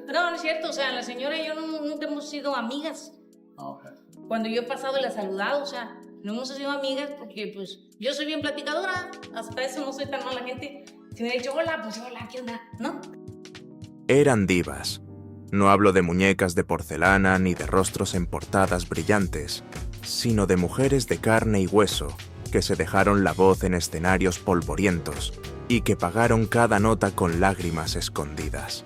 No, no es cierto, o sea, la señora y yo nunca hemos sido amigas. Okay. Cuando yo he pasado y la he saludado, o sea, no hemos sido amigas porque, pues, yo soy bien platicadora, hasta eso no soy tan mala gente. Si me ha dicho hola, pues hola, ¿qué onda? ¿No? Eran divas. No hablo de muñecas de porcelana ni de rostros en portadas brillantes, sino de mujeres de carne y hueso que se dejaron la voz en escenarios polvorientos y que pagaron cada nota con lágrimas escondidas.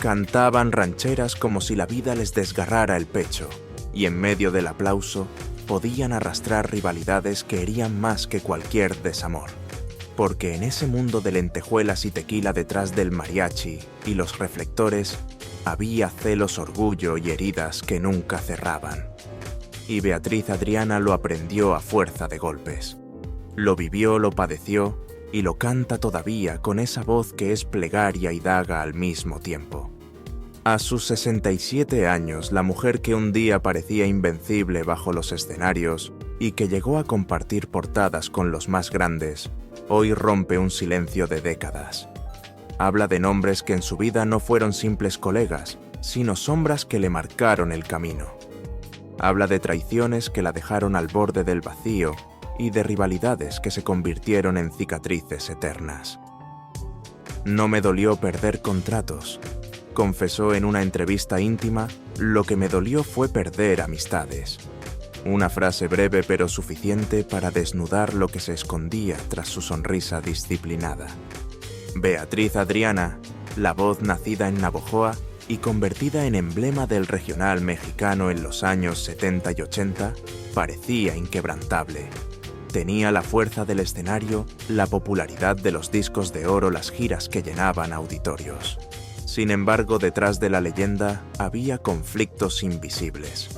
Cantaban rancheras como si la vida les desgarrara el pecho, y en medio del aplauso podían arrastrar rivalidades que herían más que cualquier desamor. Porque en ese mundo de lentejuelas y tequila detrás del mariachi y los reflectores, había celos, orgullo y heridas que nunca cerraban. Y Beatriz Adriana lo aprendió a fuerza de golpes. Lo vivió, lo padeció y lo canta todavía con esa voz que es plegaria y daga al mismo tiempo. A sus 67 años, la mujer que un día parecía invencible bajo los escenarios y que llegó a compartir portadas con los más grandes, hoy rompe un silencio de décadas. Habla de nombres que en su vida no fueron simples colegas, sino sombras que le marcaron el camino. Habla de traiciones que la dejaron al borde del vacío y de rivalidades que se convirtieron en cicatrices eternas. No me dolió perder contratos. Confesó en una entrevista íntima, lo que me dolió fue perder amistades. Una frase breve pero suficiente para desnudar lo que se escondía tras su sonrisa disciplinada. Beatriz Adriana, la voz nacida en Navojoa y convertida en emblema del regional mexicano en los años 70 y 80, parecía inquebrantable. Tenía la fuerza del escenario, la popularidad de los discos de oro, las giras que llenaban auditorios. Sin embargo, detrás de la leyenda había conflictos invisibles.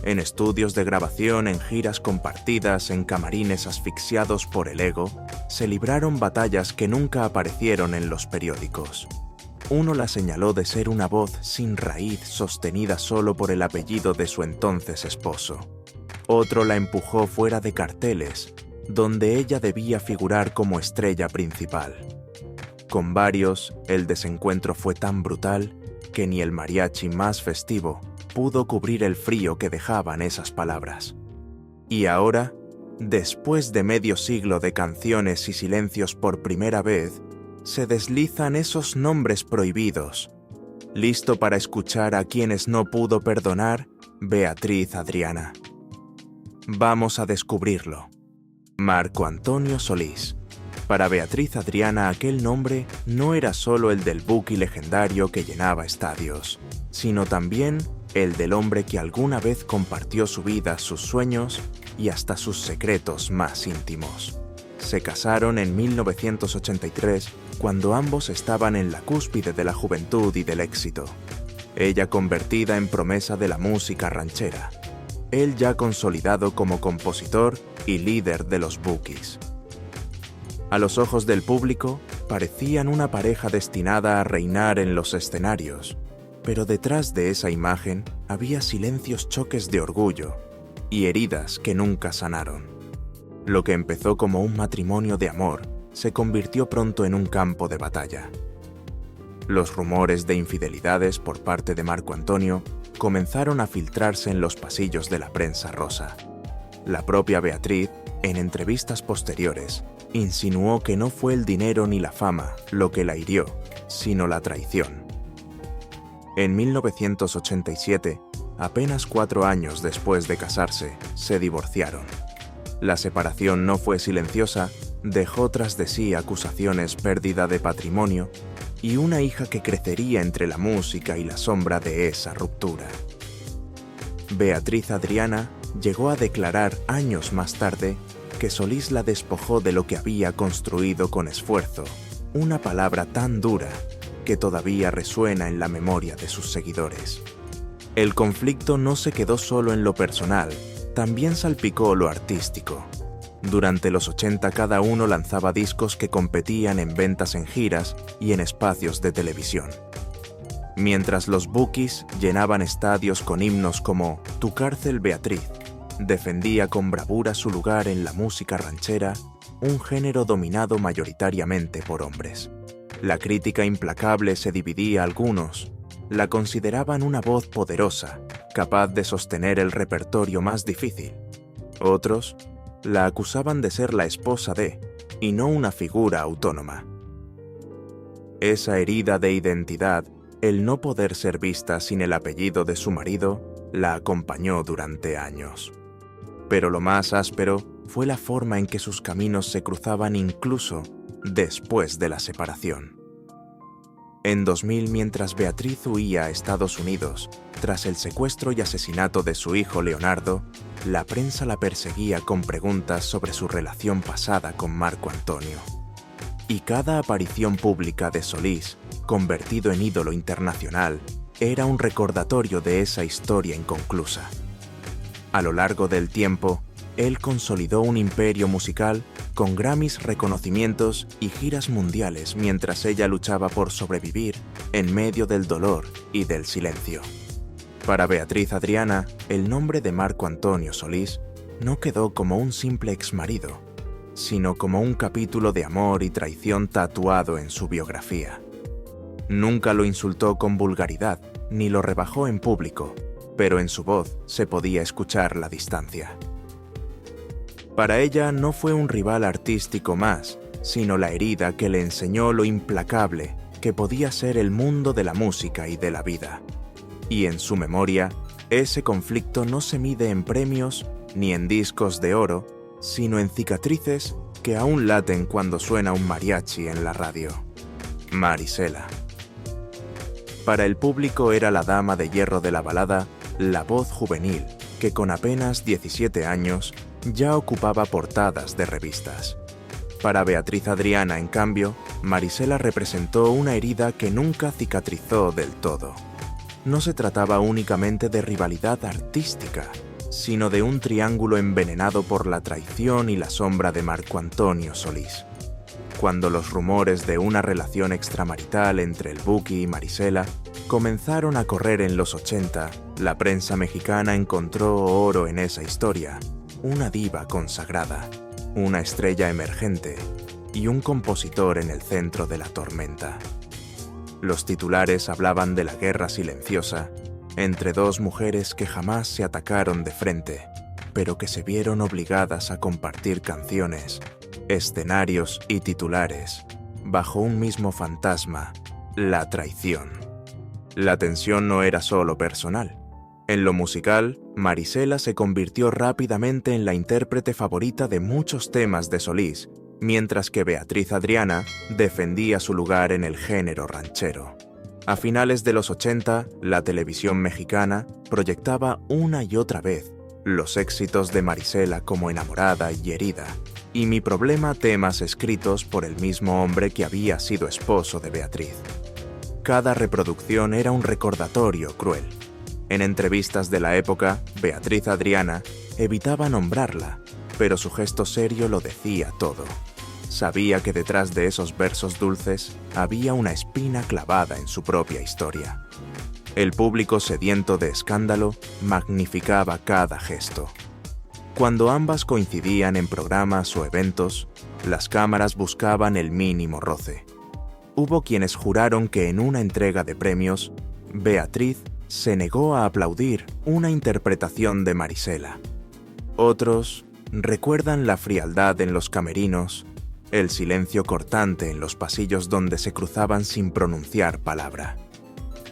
En estudios de grabación, en giras compartidas, en camarines asfixiados por el ego, se libraron batallas que nunca aparecieron en los periódicos. Uno la señaló de ser una voz sin raíz sostenida solo por el apellido de su entonces esposo. Otro la empujó fuera de carteles, donde ella debía figurar como estrella principal. Con varios, el desencuentro fue tan brutal que ni el mariachi más festivo pudo cubrir el frío que dejaban esas palabras. Y ahora, después de medio siglo de canciones y silencios, por primera vez, se deslizan esos nombres prohibidos. Listo para escuchar a quienes no pudo perdonar, Beatriz Adriana. Vamos a descubrirlo. Marco Antonio Solís. Para Beatriz Adriana, aquel nombre no era solo el del buki legendario que llenaba estadios, sino también el del hombre que alguna vez compartió su vida, sus sueños y hasta sus secretos más íntimos. Se casaron en 1983, cuando ambos estaban en la cúspide de la juventud y del éxito. Ella convertida en promesa de la música ranchera. Él ya consolidado como compositor y líder de los bukis. A los ojos del público, parecían una pareja destinada a reinar en los escenarios, pero detrás de esa imagen había silencios, choques de orgullo y heridas que nunca sanaron. Lo que empezó como un matrimonio de amor se convirtió pronto en un campo de batalla. Los rumores de infidelidades por parte de Marco Antonio comenzaron a filtrarse en los pasillos de la prensa rosa. La propia Beatriz, en entrevistas posteriores, insinuó que no fue el dinero ni la fama lo que la hirió, sino la traición. En 1987, apenas 4 años después de casarse, se divorciaron. La separación no fue silenciosa, dejó tras de sí acusaciones, pérdida de patrimonio y una hija que crecería entre la música y la sombra de esa ruptura. Beatriz Adriana llegó a declarar años más tarde que Solís la despojó de lo que había construido con esfuerzo, una palabra tan dura que todavía resuena en la memoria de sus seguidores. El conflicto no se quedó solo en lo personal, también salpicó lo artístico. Durante los 80 cada uno lanzaba discos que competían en ventas en giras y en espacios de televisión. Mientras los bukis llenaban estadios con himnos como Tu cárcel Beatriz, defendía con bravura su lugar en la música ranchera, un género dominado mayoritariamente por hombres. La crítica implacable se dividía a algunos, la consideraban una voz poderosa, capaz de sostener el repertorio más difícil. Otros la acusaban de ser la esposa de, y no una figura autónoma. Esa herida de identidad, el no poder ser vista sin el apellido de su marido, la acompañó durante años. Pero lo más áspero fue la forma en que sus caminos se cruzaban incluso después de la separación. En 2000, mientras Beatriz huía a Estados Unidos, tras el secuestro y asesinato de su hijo Leonardo, la prensa la perseguía con preguntas sobre su relación pasada con Marco Antonio. Y cada aparición pública de Solís, convertido en ídolo internacional, era un recordatorio de esa historia inconclusa. A lo largo del tiempo, él consolidó un imperio musical con Grammys, reconocimientos y giras mundiales mientras ella luchaba por sobrevivir en medio del dolor y del silencio. Para Beatriz Adriana, el nombre de Marco Antonio Solís no quedó como un simple exmarido, sino como un capítulo de amor y traición tatuado en su biografía. Nunca lo insultó con vulgaridad, ni lo rebajó en público, pero en su voz se podía escuchar la distancia. Para ella no fue un rival artístico más, sino la herida que le enseñó lo implacable que podía ser el mundo de la música y de la vida. Y en su memoria, ese conflicto no se mide en premios ni en discos de oro, sino en cicatrices que aún laten cuando suena un mariachi en la radio. Marisela. Para el público era la dama de hierro de la balada, la voz juvenil que con apenas 17 años ya ocupaba portadas de revistas. Para Beatriz Adriana, en cambio, Marisela representó una herida que nunca cicatrizó del todo. No se trataba únicamente de rivalidad artística, sino de un triángulo envenenado por la traición y la sombra de Marco Antonio Solís. Cuando los rumores de una relación extramarital entre el Buki y Marisela comenzaron a correr en los 80, la prensa mexicana encontró oro en esa historia, una diva consagrada, una estrella emergente y un compositor en el centro de la tormenta. Los titulares hablaban de la guerra silenciosa entre dos mujeres que jamás se atacaron de frente, pero que se vieron obligadas a compartir canciones, escenarios y titulares, bajo un mismo fantasma, la traición. La tensión no era solo personal. En lo musical, Marisela se convirtió rápidamente en la intérprete favorita de muchos temas de Solís, mientras que Beatriz Adriana defendía su lugar en el género ranchero. A finales de los 80, la televisión mexicana proyectaba una y otra vez los éxitos de Marisela como Enamorada y Herida, y Mi Problema, temas escritos por el mismo hombre que había sido esposo de Beatriz. Cada reproducción era un recordatorio cruel. En entrevistas de la época, Beatriz Adriana evitaba nombrarla, pero su gesto serio lo decía todo. Sabía que detrás de esos versos dulces había una espina clavada en su propia historia. El público sediento de escándalo magnificaba cada gesto. Cuando ambas coincidían en programas o eventos, las cámaras buscaban el mínimo roce. Hubo quienes juraron que en una entrega de premios, Beatriz se negó a aplaudir una interpretación de Marisela. Otros recuerdan la frialdad en los camerinos, el silencio cortante en los pasillos donde se cruzaban sin pronunciar palabra.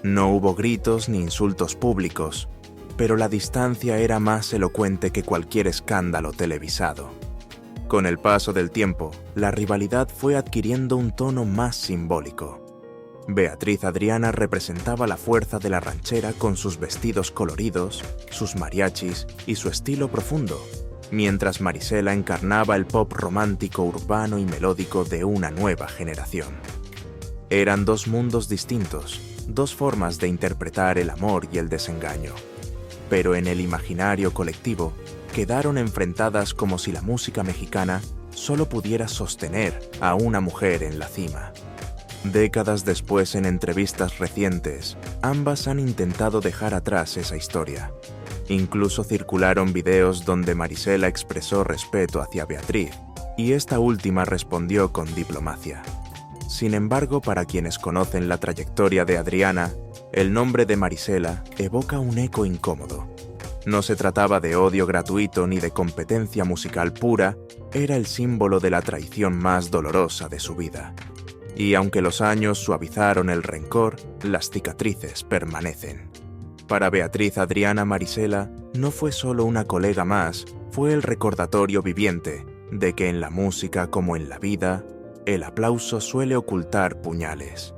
No hubo gritos ni insultos públicos, pero la distancia era más elocuente que cualquier escándalo televisado. Con el paso del tiempo, la rivalidad fue adquiriendo un tono más simbólico. Beatriz Adriana representaba la fuerza de la ranchera con sus vestidos coloridos, sus mariachis y su estilo profundo, mientras Marisela encarnaba el pop romántico, urbano y melódico de una nueva generación. Eran dos mundos distintos, dos formas de interpretar el amor y el desengaño, pero en el imaginario colectivo quedaron enfrentadas como si la música mexicana solo pudiera sostener a una mujer en la cima. Décadas después, en entrevistas recientes, ambas han intentado dejar atrás esa historia. Incluso circularon videos donde Marisela expresó respeto hacia Beatriz, y esta última respondió con diplomacia. Sin embargo, para quienes conocen la trayectoria de Adriana, el nombre de Marisela evoca un eco incómodo. No se trataba de odio gratuito ni de competencia musical pura, era el símbolo de la traición más dolorosa de su vida. Y aunque los años suavizaron el rencor, las cicatrices permanecen. Para Beatriz Adriana, Marisela no fue solo una colega más, fue el recordatorio viviente de que en la música como en la vida, el aplauso suele ocultar puñales.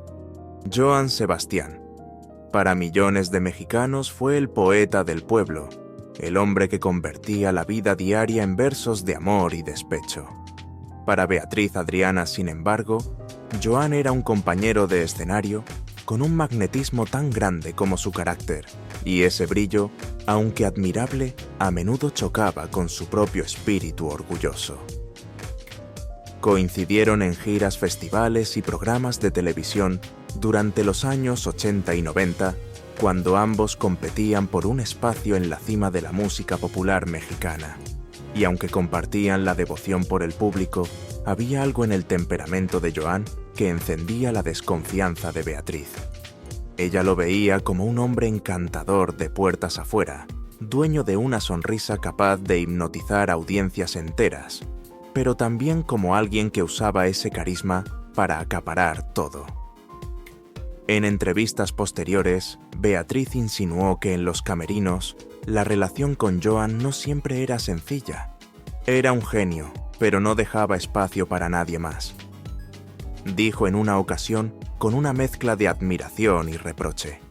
Joan Sebastián. Para millones de mexicanos fue el poeta del pueblo, el hombre que convertía la vida diaria en versos de amor y despecho. Para Beatriz Adriana, sin embargo, Joan era un compañero de escenario con un magnetismo tan grande como su carácter, y ese brillo, aunque admirable, a menudo chocaba con su propio espíritu orgulloso. Coincidieron en giras, festivales y programas de televisión durante los años 80 y 90, cuando ambos competían por un espacio en la cima de la música popular mexicana. Y aunque compartían la devoción por el público, había algo en el temperamento de Joan que encendía la desconfianza de Beatriz. Ella lo veía como un hombre encantador de puertas afuera, dueño de una sonrisa capaz de hipnotizar audiencias enteras, pero también como alguien que usaba ese carisma para acaparar todo. En entrevistas posteriores, Beatriz insinuó que en los camerinos, la relación con Joan no siempre era sencilla. Era un genio, pero no dejaba espacio para nadie más. Dijo en una ocasión con una mezcla de admiración y reproche.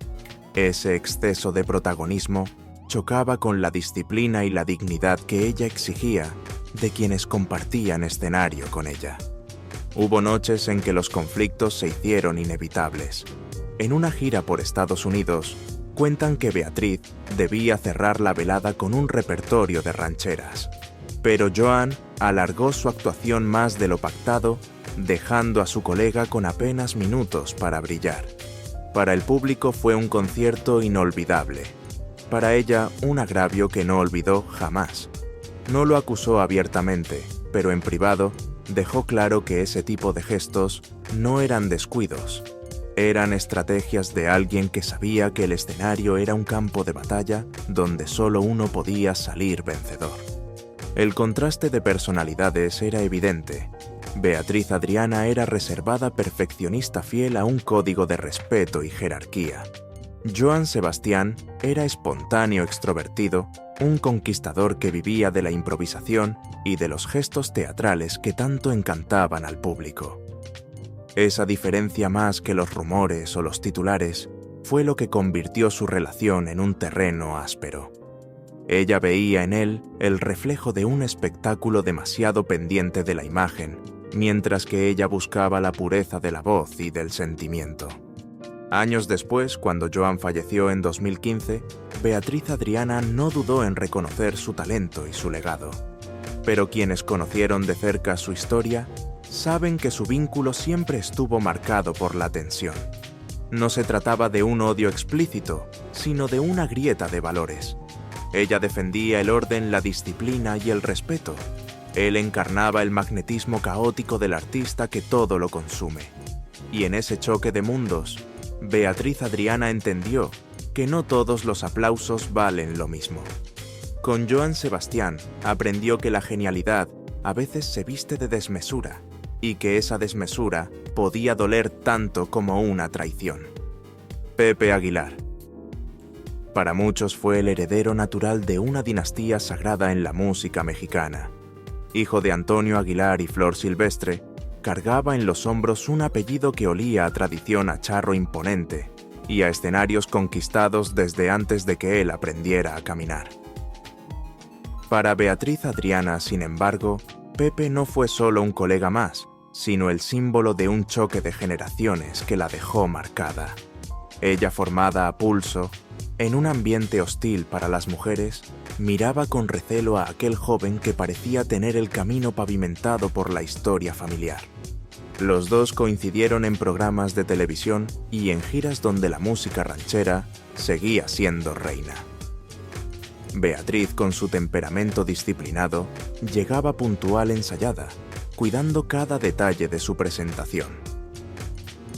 Ese exceso de protagonismo chocaba con la disciplina y la dignidad que ella exigía de quienes compartían escenario con ella. Hubo noches en que los conflictos se hicieron inevitables. En una gira por Estados Unidos, cuentan que Beatriz debía cerrar la velada con un repertorio de rancheras. Pero Joan alargó su actuación más de lo pactado, dejando a su colega con apenas minutos para brillar. Para el público fue un concierto inolvidable. Para ella, un agravio que no olvidó jamás. No lo acusó abiertamente, pero en privado dejó claro que ese tipo de gestos no eran descuidos. Eran estrategias de alguien que sabía que el escenario era un campo de batalla donde solo uno podía salir vencedor. El contraste de personalidades era evidente. Beatriz Adriana era reservada, perfeccionista, fiel a un código de respeto y jerarquía. Joan Sebastián era espontáneo, extrovertido, un conquistador que vivía de la improvisación y de los gestos teatrales que tanto encantaban al público. Esa diferencia, más que los rumores o los titulares, fue lo que convirtió su relación en un terreno áspero. Ella veía en él el reflejo de un espectáculo demasiado pendiente de la imagen, mientras que ella buscaba la pureza de la voz y del sentimiento. Años después, cuando Joan falleció en 2015, Beatriz Adriana no dudó en reconocer su talento y su legado. Pero quienes conocieron de cerca su historia saben que su vínculo siempre estuvo marcado por la tensión. No se trataba de un odio explícito, sino de una grieta de valores. Ella defendía el orden, la disciplina y el respeto. Él encarnaba el magnetismo caótico del artista que todo lo consume. Y en ese choque de mundos, Beatriz Adriana entendió que no todos los aplausos valen lo mismo. Con Joan Sebastián aprendió que la genialidad a veces se viste de desmesura y que esa desmesura podía doler tanto como una traición. Pepe Aguilar. Para muchos fue el heredero natural de una dinastía sagrada en la música mexicana. Hijo de Antonio Aguilar y Flor Silvestre, cargaba en los hombros un apellido que olía a tradición, a charro imponente y a escenarios conquistados desde antes de que él aprendiera a caminar. Para Beatriz Adriana, sin embargo, Pepe no fue solo un colega más, sino el símbolo de un choque de generaciones que la dejó marcada. Ella, formada a pulso, en un ambiente hostil para las mujeres, miraba con recelo a aquel joven que parecía tener el camino pavimentado por la historia familiar. Los dos coincidieron en programas de televisión y en giras donde la música ranchera seguía siendo reina. Beatriz, con su temperamento disciplinado, llegaba puntual, ensayada, cuidando cada detalle de su presentación.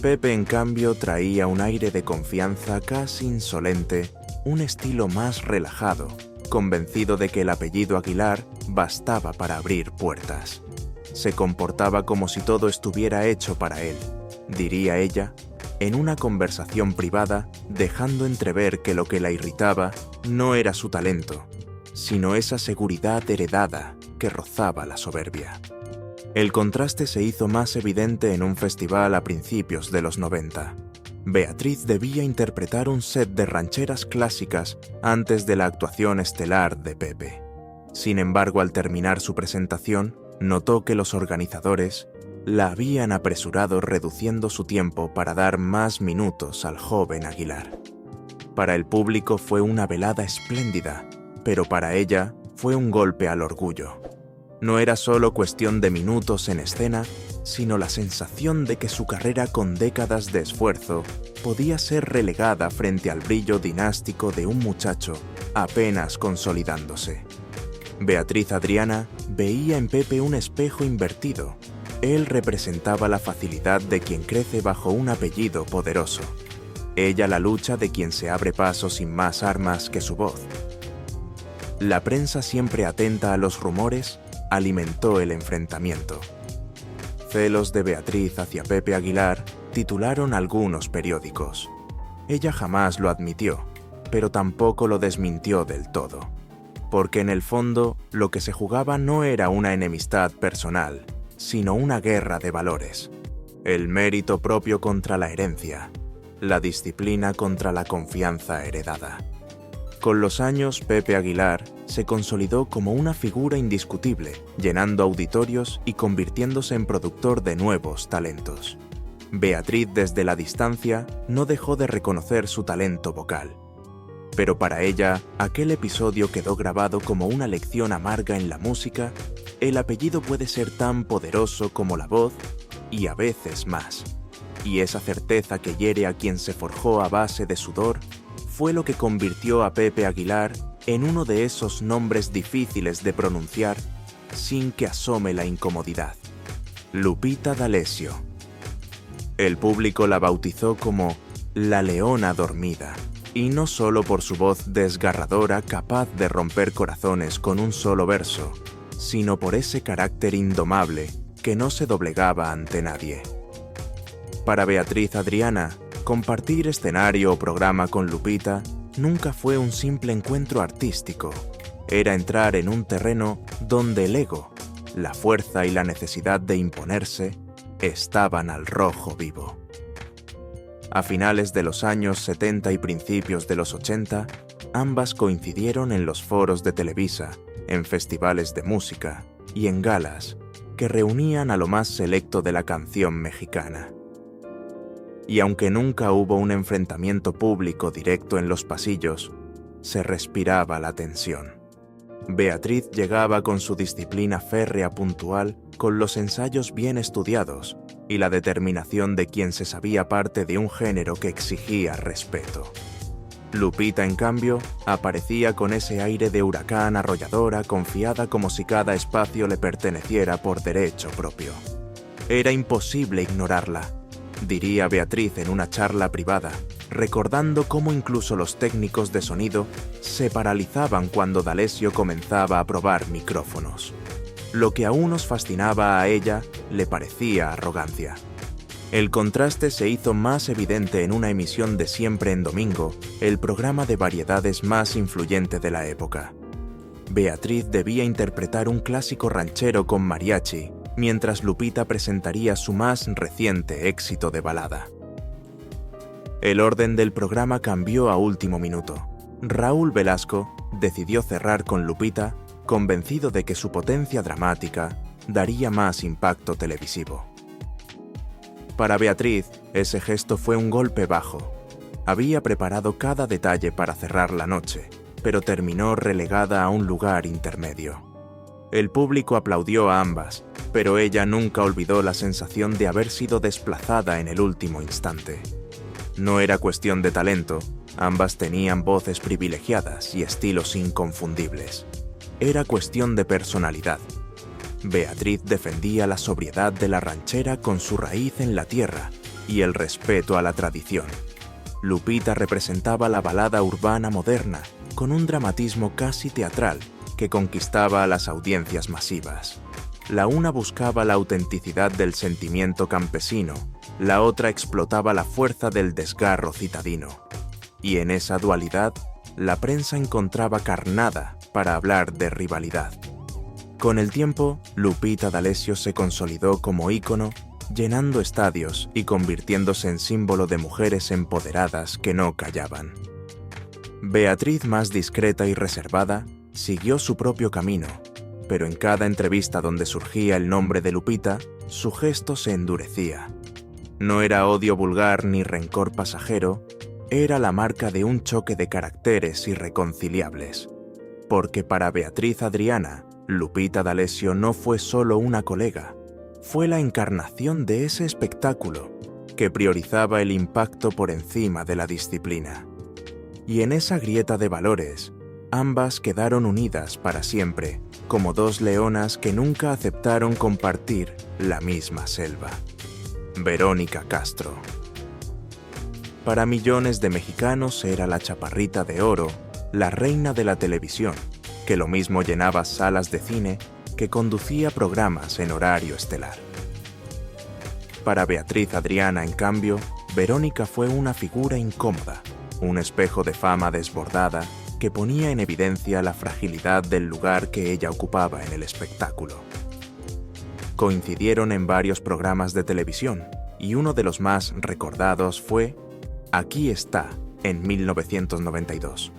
Pepe, en cambio, traía un aire de confianza casi insolente, un estilo más relajado, convencido de que el apellido Aguilar bastaba para abrir puertas. Se comportaba como si todo estuviera hecho para él, diría ella, en una conversación privada, dejando entrever que lo que la irritaba no era su talento, sino esa seguridad heredada que rozaba la soberbia. El contraste se hizo más evidente en un festival a principios de los 90. Beatriz debía interpretar un set de rancheras clásicas antes de la actuación estelar de Pepe. Sin embargo, al terminar su presentación, notó que los organizadores la habían apresurado reduciendo su tiempo para dar más minutos al joven Aguilar. Para el público fue una velada espléndida, pero para ella fue un golpe al orgullo. No era solo cuestión de minutos en escena, sino la sensación de que su carrera con décadas de esfuerzo podía ser relegada frente al brillo dinástico de un muchacho apenas consolidándose. Beatriz Adriana veía en Pepe un espejo invertido. Él representaba la facilidad de quien crece bajo un apellido poderoso. Ella la lucha de quien se abre paso sin más armas que su voz. La prensa, siempre atenta a los rumores, alimentó el enfrentamiento. Celos de Beatriz hacia Pepe Aguilar titularon algunos periódicos. Ella jamás lo admitió, pero tampoco lo desmintió del todo, porque en el fondo lo que se jugaba no era una enemistad personal, sino una guerra de valores. El mérito propio contra la herencia, la disciplina contra la confianza heredada. Con los años, Pepe Aguilar se consolidó como una figura indiscutible, llenando auditorios y convirtiéndose en productor de nuevos talentos. Beatriz, desde la distancia, no dejó de reconocer su talento vocal. Pero para ella, aquel episodio quedó grabado como una lección amarga en la música. El apellido puede ser tan poderoso como la voz, y a veces más. Y esa certeza que hiere a quien se forjó a base de sudor fue lo que convirtió a Pepe Aguilar en uno de esos nombres difíciles de pronunciar sin que asome la incomodidad. Lupita D'Alessio. El público la bautizó como la Leona Dormida, y no solo por su voz desgarradora capaz de romper corazones con un solo verso, sino por ese carácter indomable que no se doblegaba ante nadie. Para Beatriz Adriana, compartir escenario o programa con Lupita nunca fue un simple encuentro artístico. Era entrar en un terreno donde el ego, la fuerza y la necesidad de imponerse estaban al rojo vivo. A finales de los años 70 y principios de los 80, ambas coincidieron en los foros de Televisa, en festivales de música y en galas que reunían a lo más selecto de la canción mexicana. Y aunque nunca hubo un enfrentamiento público directo en los pasillos, se respiraba la tensión. Beatriz llegaba con su disciplina férrea puntual, con los ensayos bien estudiados y la determinación de quien se sabía parte de un género que exigía respeto. Lupita, en cambio, aparecía con ese aire de huracán arrolladora, confiada como si cada espacio le perteneciera por derecho propio. Era imposible ignorarla, diría Beatriz en una charla privada, recordando cómo incluso los técnicos de sonido se paralizaban cuando D'Alessio comenzaba a probar micrófonos. Lo que a unos fascinaba, a ella le parecía arrogancia. El contraste se hizo más evidente en una emisión de Siempre en Domingo, el programa de variedades más influyente de la época. Beatriz debía interpretar un clásico ranchero con mariachi, mientras Lupita presentaría su más reciente éxito de balada. El orden del programa cambió a último minuto. Raúl Velasco decidió cerrar con Lupita, convencido de que su potencia dramática daría más impacto televisivo. Para Beatriz, ese gesto fue un golpe bajo. Había preparado cada detalle para cerrar la noche, pero terminó relegada a un lugar intermedio. El público aplaudió a ambas, pero ella nunca olvidó la sensación de haber sido desplazada en el último instante. No era cuestión de talento, ambas tenían voces privilegiadas y estilos inconfundibles. Era cuestión de personalidad. Beatriz defendía la sobriedad de la ranchera con su raíz en la tierra, y el respeto a la tradición. Lupita representaba la balada urbana moderna, con un dramatismo casi teatral que conquistaba a las audiencias masivas. La una buscaba la autenticidad del sentimiento campesino, la otra explotaba la fuerza del desgarro citadino. Y en esa dualidad, la prensa encontraba carnada para hablar de rivalidad. Con el tiempo, Lupita D'Alessio se consolidó como ícono, llenando estadios y convirtiéndose en símbolo de mujeres empoderadas que no callaban. Beatriz, más discreta y reservada, siguió su propio camino, pero en cada entrevista donde surgía el nombre de Lupita, su gesto se endurecía. No era odio vulgar ni rencor pasajero, era la marca de un choque de caracteres irreconciliables. Porque para Beatriz Adriana, Lupita D'Alessio no fue solo una colega, fue la encarnación de ese espectáculo que priorizaba el impacto por encima de la disciplina. Y en esa grieta de valores, ambas quedaron unidas para siempre, como dos leonas que nunca aceptaron compartir la misma selva. Verónica Castro. Para millones de mexicanos era la chaparrita de oro, la reina de la televisión, que lo mismo llenaba salas de cine que conducía programas en horario estelar. Para Beatriz Adriana, en cambio, Verónica fue una figura incómoda, un espejo de fama desbordada que ponía en evidencia la fragilidad del lugar que ella ocupaba en el espectáculo. Coincidieron en varios programas de televisión y uno de los más recordados fue Aquí está, en 1992.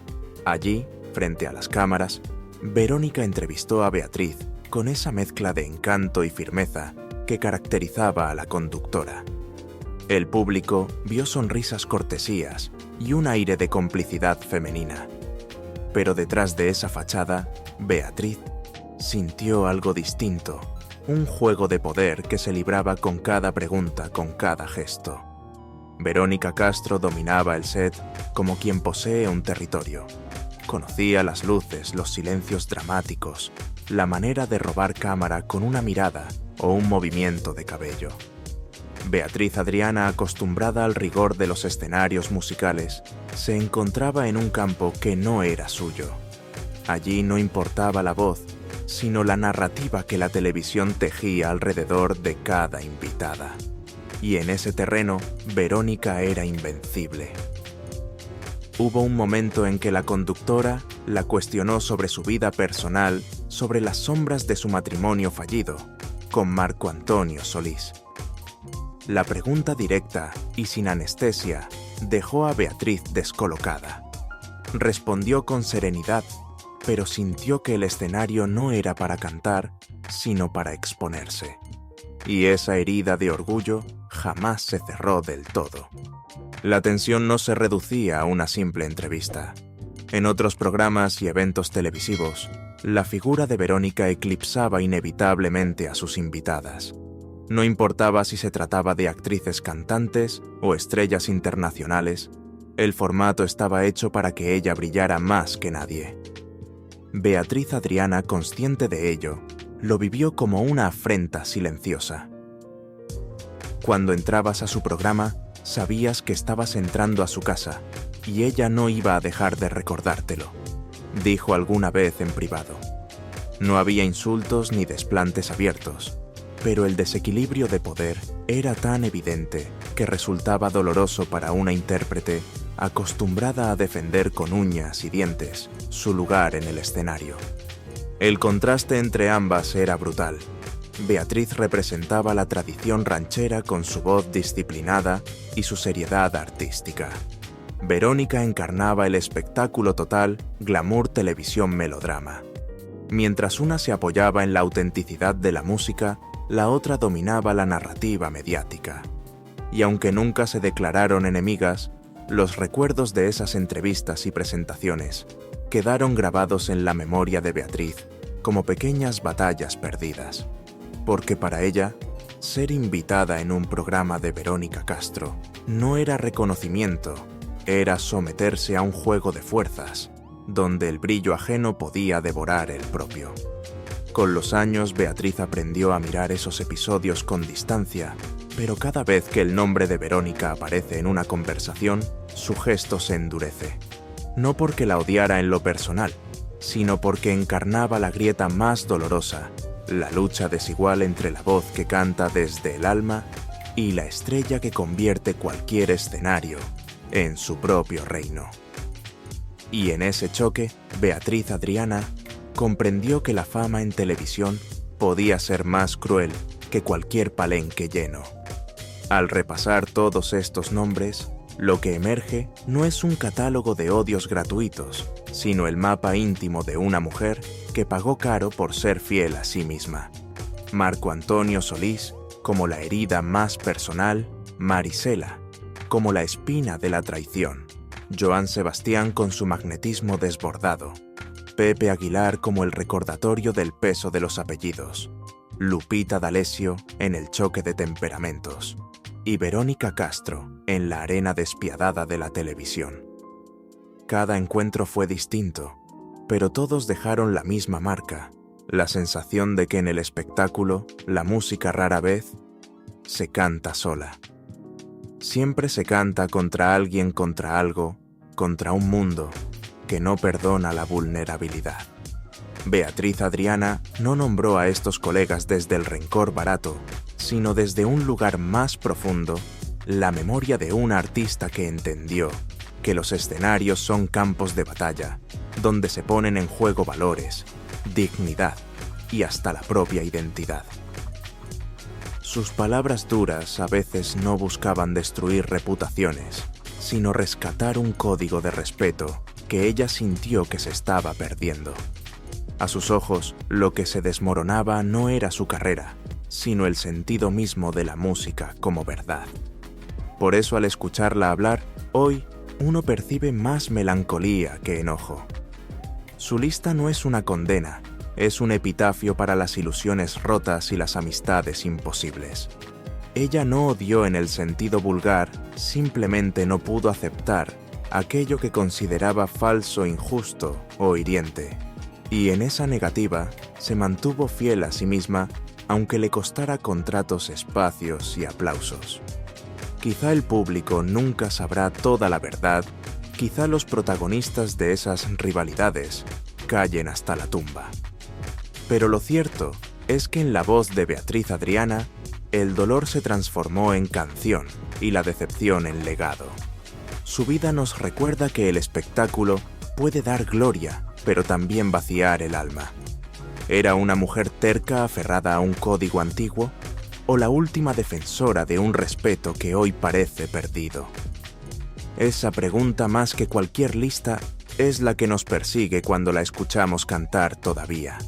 Allí, frente a las cámaras, Verónica entrevistó a Beatriz con esa mezcla de encanto y firmeza que caracterizaba a la conductora. El público vio sonrisas cortesías y un aire de complicidad femenina. Pero detrás de esa fachada, Beatriz sintió algo distinto, un juego de poder que se libraba con cada pregunta, con cada gesto. Verónica Castro dominaba el set como quien posee un territorio. Conocía las luces, los silencios dramáticos, la manera de robar cámara con una mirada o un movimiento de cabello. Beatriz Adriana, acostumbrada al rigor de los escenarios musicales, se encontraba en un campo que no era suyo. Allí no importaba la voz, sino la narrativa que la televisión tejía alrededor de cada invitada. Y en ese terreno, Verónica era invencible. Hubo un momento en que la conductora la cuestionó sobre su vida personal, sobre las sombras de su matrimonio fallido, con Marco Antonio Solís. La pregunta directa y sin anestesia dejó a Beatriz descolocada. Respondió con serenidad, pero sintió que el escenario no era para cantar, sino para exponerse. Y esa herida de orgullo jamás se cerró del todo. La tensión no se reducía a una simple entrevista. En otros programas y eventos televisivos, la figura de Verónica eclipsaba inevitablemente a sus invitadas. No importaba si se trataba de actrices cantantes o estrellas internacionales, el formato estaba hecho para que ella brillara más que nadie. Beatriz Adriana, consciente de ello, lo vivió como una afrenta silenciosa. Cuando entrabas a su programa, sabías que estabas entrando a su casa, y ella no iba a dejar de recordártelo, dijo alguna vez en privado. No había insultos ni desplantes abiertos, pero el desequilibrio de poder era tan evidente que resultaba doloroso para una intérprete acostumbrada a defender con uñas y dientes su lugar en el escenario. El contraste entre ambas era brutal. Beatriz representaba la tradición ranchera con su voz disciplinada y su seriedad artística. Verónica encarnaba el espectáculo total, glamour, televisión, melodrama. Mientras una se apoyaba en la autenticidad de la música, la otra dominaba la narrativa mediática. Y aunque nunca se declararon enemigas, los recuerdos de esas entrevistas y presentaciones quedaron grabados en la memoria de Beatriz como pequeñas batallas perdidas. Porque para ella, ser invitada en un programa de Verónica Castro no era reconocimiento, era someterse a un juego de fuerzas, donde el brillo ajeno podía devorar el propio. Con los años, Beatriz aprendió a mirar esos episodios con distancia pero cada vez que el nombre de Verónica aparece en una conversación, su gesto se endurece. No porque la odiara en lo personal, sino porque encarnaba la grieta más dolorosa, la lucha desigual entre la voz que canta desde el alma y la estrella que convierte cualquier escenario en su propio reino. Y en ese choque, Beatriz Adriana comprendió que la fama en televisión podía ser más cruel que cualquier palenque lleno. Al repasar todos estos nombres, lo que emerge no es un catálogo de odios gratuitos, sino el mapa íntimo de una mujer que pagó caro por ser fiel a sí misma. Marco Antonio Solís como la herida más personal, Marisela como la espina de la traición, Joan Sebastián con su magnetismo desbordado, Pepe Aguilar como el recordatorio del peso de los apellidos, Lupita D'Alessio en el choque de temperamentos y Verónica Castro en la arena despiadada de la televisión. Cada encuentro fue distinto, pero todos dejaron la misma marca, la sensación de que en el espectáculo la música rara vez se canta sola. Siempre se canta contra alguien, contra algo, contra un mundo que no perdona la vulnerabilidad. Beatriz Adriana no nombró a estos colegas desde el rencor barato, sino desde un lugar más profundo, la memoria de una artista que entendió que los escenarios son campos de batalla, donde se ponen en juego valores, dignidad y hasta la propia identidad. Sus palabras duras a veces no buscaban destruir reputaciones, sino rescatar un código de respeto que ella sintió que se estaba perdiendo. A sus ojos, lo que se desmoronaba no era su carrera, sino el sentido mismo de la música como verdad. Por eso al escucharla hablar, hoy uno percibe más melancolía que enojo. Su lista no es una condena, es un epitafio para las ilusiones rotas y las amistades imposibles. Ella no odió en el sentido vulgar, simplemente no pudo aceptar aquello que consideraba falso, injusto o hiriente. Y en esa negativa se mantuvo fiel a sí misma, aunque le costara contratos, espacios y aplausos. Quizá el público nunca sabrá toda la verdad, quizá los protagonistas de esas rivalidades callen hasta la tumba. Pero lo cierto es que en la voz de Beatriz Adriana, el dolor se transformó en canción y la decepción en legado. Su vida nos recuerda que el espectáculo puede dar gloria, pero también vaciar el alma. ¿Era una mujer terca aferrada a un código antiguo? ¿O la última defensora de un respeto que hoy parece perdido? Esa pregunta, más que cualquier lista, es la que nos persigue cuando la escuchamos cantar todavía.